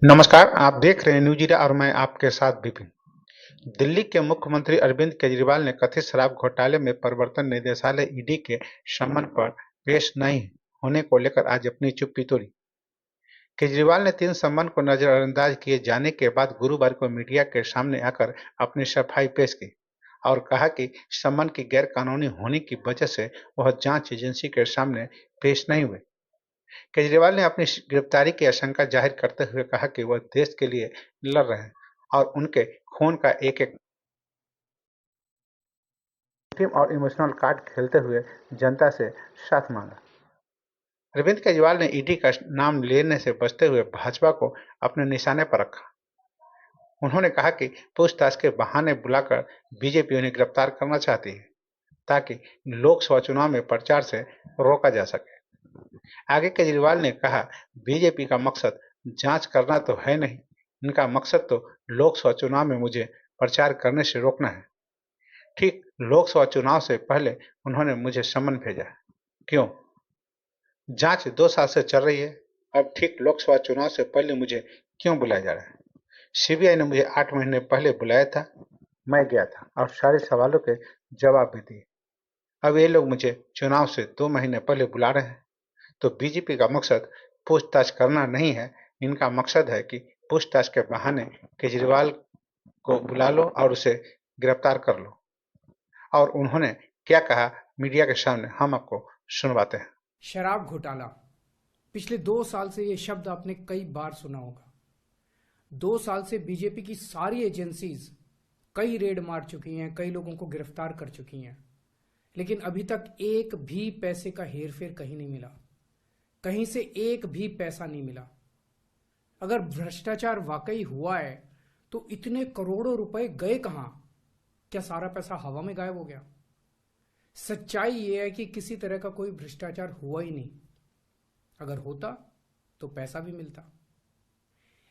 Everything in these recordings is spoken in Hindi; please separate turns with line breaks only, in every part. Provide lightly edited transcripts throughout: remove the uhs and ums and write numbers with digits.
नमस्कार, आप देख रहे हैं न्यूज़ ज़ीरा और मैं आपके साथ विपिन। दिल्ली के मुख्यमंत्री अरविंद केजरीवाल ने कथित शराब घोटाले में प्रवर्तन निदेशालय ईडी के समन पर पेश नहीं होने को लेकर आज अपनी चुप्पी तोड़ी। केजरीवाल ने 3 समन को नजरअंदाज किए जाने के बाद गुरुवार को मीडिया के सामने आकर अपनी सफाई पेश की और कहा कि समन की गैरकानूनी होने की वजह से वह जांच एजेंसी के सामने पेश नहीं हुए। केजरीवाल ने अपनी गिरफ्तारी की आशंका जाहिर करते हुए कहा कि वह देश के लिए लड़ रहे हैं और उनके खून का एक-एक टीम और इमोशनल कार्ड खेलते हुए जनता से साथ मांगा। अरविंद केजरीवाल ने ईडी का नाम लेने से बचते हुए भाजपा को अपने निशाने पर रखा। उन्होंने कहा कि पूछताछ के बहाने बुलाकर बीजेपी उन्हें गिरफ्तार करना चाहती है, ताकि लोकसभा चुनाव में प्रचार से रोका जा सके। आगे केजरीवाल ने कहा, बीजेपी का मकसद जांच करना तो है नहीं, इनका मकसद तो लोकसभा चुनाव में मुझे प्रचार करने से रोकना है। ठीक लोकसभा चुनाव से पहले उन्होंने मुझे समन भेजा। क्यों? जांच 2 साल से चल रही है, अब ठीक लोकसभा चुनाव से पहले मुझे क्यों बुलाया जा रहा है? सीबीआई ने मुझे 8 महीने पहले बुलाया था, मैं गया था और सारे सवालों के जवाब भी दिए। अब ये लोग मुझे चुनाव से 2 महीने पहले बुला रहे हैं। तो बीजेपी का मकसद पूछताछ करना नहीं है, इनका मकसद है कि पूछताछ के बहाने केजरीवाल को बुला लो और उसे गिरफ्तार कर लो। और उन्होंने क्या कहा मीडिया के सामने हम आपको सुनवाते हैं।
शराब घोटाला। पिछले 2 साल से ये शब्द आपने कई बार सुना होगा। 2 साल से बीजेपी की सारी एजेंसीज कई रेड मार चुकी हैं, कई लोगों को गिरफ्तार कर चुकी हैं, लेकिन अभी तक एक भी पैसे का हेरफेर कहीं नहीं मिला, कहीं से एक भी पैसा नहीं मिला। अगर भ्रष्टाचार वाकई हुआ है तो इतने करोड़ों रुपए गए कहां? क्या सारा पैसा हवा में गायब हो गया? सच्चाई यह है कि किसी तरह का कोई भ्रष्टाचार हुआ ही नहीं। अगर होता तो पैसा भी मिलता।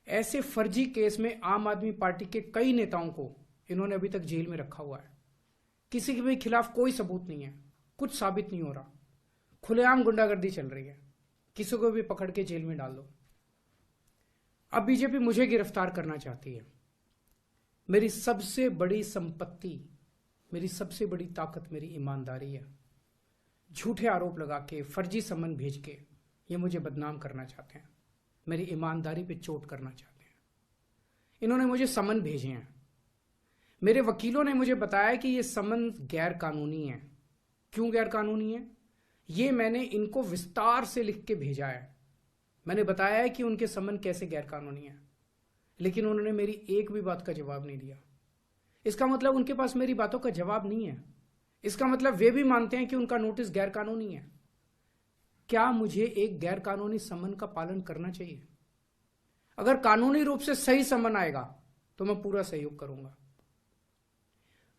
ऐसे फर्जी केस में आम आदमी पार्टी के कई नेताओं को इन्होंने अभी तक जेल में रखा हुआ है। किसी के भी खिलाफ कोई सबूत नहीं है, कुछ साबित नहीं हो रहा, खुलेआम गुंडागर्दी चल रही है, किसी को भी पकड़ के जेल में डाल दो। अब बीजेपी मुझे गिरफ्तार करना चाहती है। मेरी सबसे बड़ी संपत्ति, मेरी सबसे बड़ी ताकत मेरी ईमानदारी है। झूठे आरोप लगा के, फर्जी समन भेज के ये मुझे बदनाम करना चाहते हैं, मेरी ईमानदारी पे चोट करना चाहते हैं। इन्होंने मुझे समन भेजे हैं। मेरे वकीलों ने मुझे बताया कि ये समन गैर कानूनी है। क्यों गैर कानूनी है? ये मैंने इनको विस्तार से लिख के भेजा है। मैंने बताया है कि उनके समन कैसे गैर कानूनी है, लेकिन उन्होंने मेरी एक भी बात का जवाब नहीं दिया। इसका मतलब उनके पास मेरी बातों का जवाब नहीं है। इसका मतलब वे भी मानते हैं कि उनका नोटिस गैर कानूनी है। क्या मुझे एक गैर कानूनी समन का पालन करना चाहिए? अगर कानूनी रूप से सही समन आएगा तो मैं पूरा सहयोग करूंगा।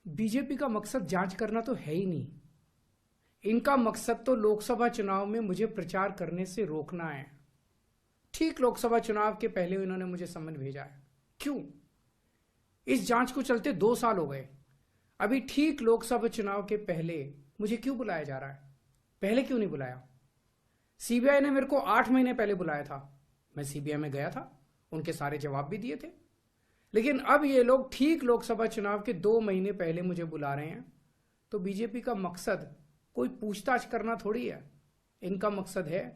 बीजेपी का मकसद जांच करना तो है ही नहीं। इनका मकसद तो लोकसभा चुनाव में मुझे प्रचार करने से रोकना है। ठीक लोकसभा चुनाव के पहले इन्होंने मुझे समन भेजा है। क्यों? इस जांच को चलते 2 साल हो गए, अभी ठीक लोकसभा चुनाव के पहले मुझे क्यों बुलाया जा रहा है? पहले क्यों नहीं बुलाया? सीबीआई ने मेरे को 8 महीने पहले बुलाया था, मैं सीबीआई में गया था, उनके सारे जवाब भी दिए थे। लेकिन अब ये लोग ठीक लोकसभा चुनाव के 2 महीने पहले मुझे बुला रहे हैं। तो बीजेपी का मकसद कोई पूछताछ करना थोड़ी है। इनका मकसद है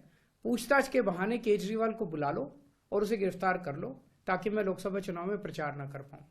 पूछताछ के बहाने केजरीवाल को बुला लो और उसे गिरफ्तार कर लो, ताकि मैं लोकसभा चुनाव में प्रचार ना कर पाऊं।